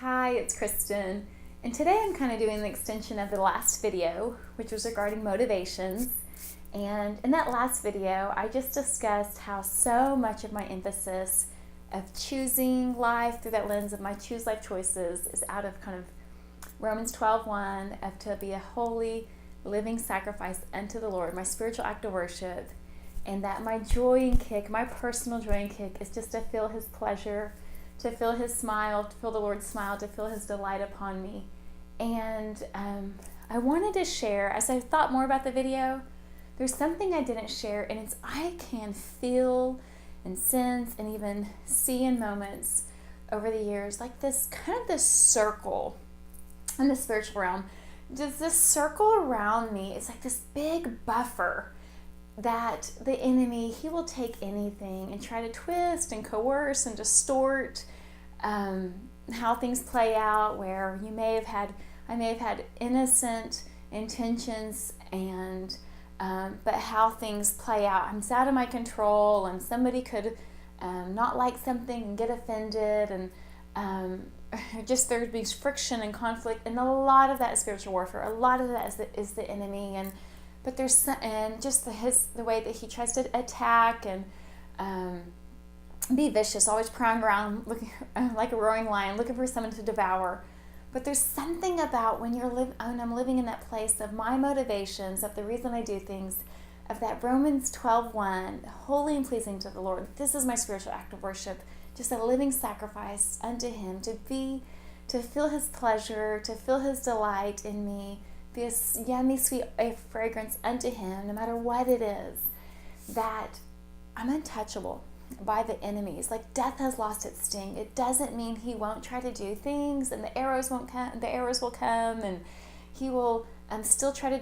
Hi, it's Kristen, and today I'm kind of doing the extension of the last video, which was regarding motivations. And in that last video, I just discussed how so much of my emphasis of choosing life through that lens of my choose life choices is out of kind of Romans 12:1 of to be a holy, living sacrifice unto the Lord, my spiritual act of worship, and that my joy and kick, my personal joy and kick, is just to feel His pleasure, to feel His smile, to feel the Lord's smile, to feel His delight upon me. And I wanted to share, as I thought more about the video, there's something I didn't share, and it's I can feel and sense and even see in moments over the years, like this kind of this circle in the spiritual realm. Just this circle around me is like this big buffer that the enemy, he will take anything and try to twist and coerce and distort how things play out, where I may have had innocent intentions, and but how things play out, it's out of my control, and somebody could not like something and get offended, and just there'd be friction and conflict, and a lot of that is spiritual warfare. A lot of that is the enemy, but there's just the way that he tries to attack and be vicious, always prowling around, looking like a roaring lion, looking for someone to devour. But there's something about when I'm living in that place of my motivations, of the reason I do things, of that Romans 12:1, holy and pleasing to the Lord. This is my spiritual act of worship, just a living sacrifice unto Him, to feel His pleasure, to feel His delight in me, be a yummy, sweet fragrance unto Him, no matter what it is, that I'm untouchable by the enemies. Like death has lost its sting. It doesn't mean he won't try to do things, and the arrows will come, and he will still try to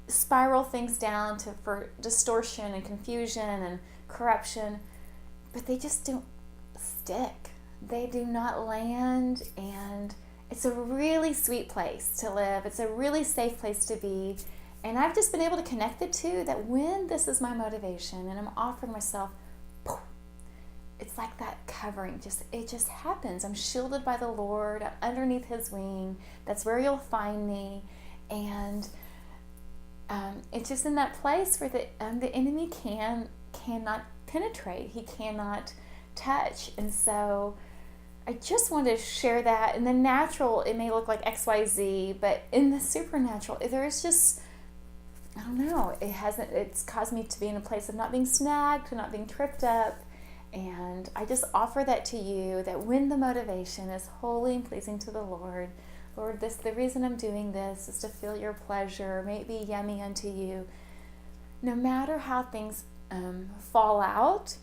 spiral things down for distortion and confusion and corruption, but they just don't stick. They do not land, and it's a really sweet place to live. It's a really safe place to be. And I've just been able to connect the two, that when this is my motivation and I'm offering myself, it's like that covering, it just happens. I'm shielded by the Lord. I'm underneath His wing. That's where you'll find me. And it's just in that place where the enemy cannot penetrate. He cannot touch. And so I just wanted to share that. In the natural, it may look like XYZ, but in the supernatural, there is just, I don't know, it's caused me to be in a place of not being snagged, not being tripped up. And I just offer that to you, that when the motivation is holy and pleasing to the Lord, the reason I'm doing this is to feel your pleasure, may it be yummy unto you. No matter how things fall out,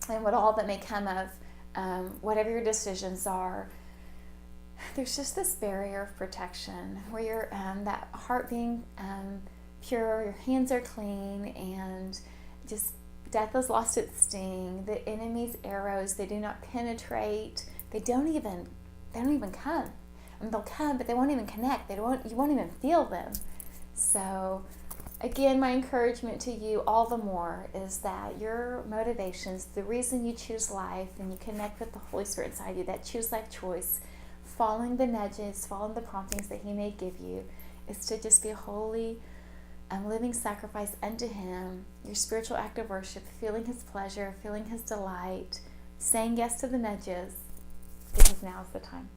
and what all that may come of whatever your decisions are, there's just this barrier of protection where you're that heart being pure, your hands are clean, and just death has lost its sting. The enemy's arrows, they do not penetrate. They don't even come. They'll come, but they won't even connect. You won't even feel them. So again, my encouragement to you all the more is that your motivations, the reason you choose life and you connect with the Holy Spirit inside you, that choose life choice, following the nudges, following the promptings that He may give you, is to just be a holy, living sacrifice unto Him, your spiritual act of worship, feeling His pleasure, feeling His delight, saying yes to the nudges, because now is the time.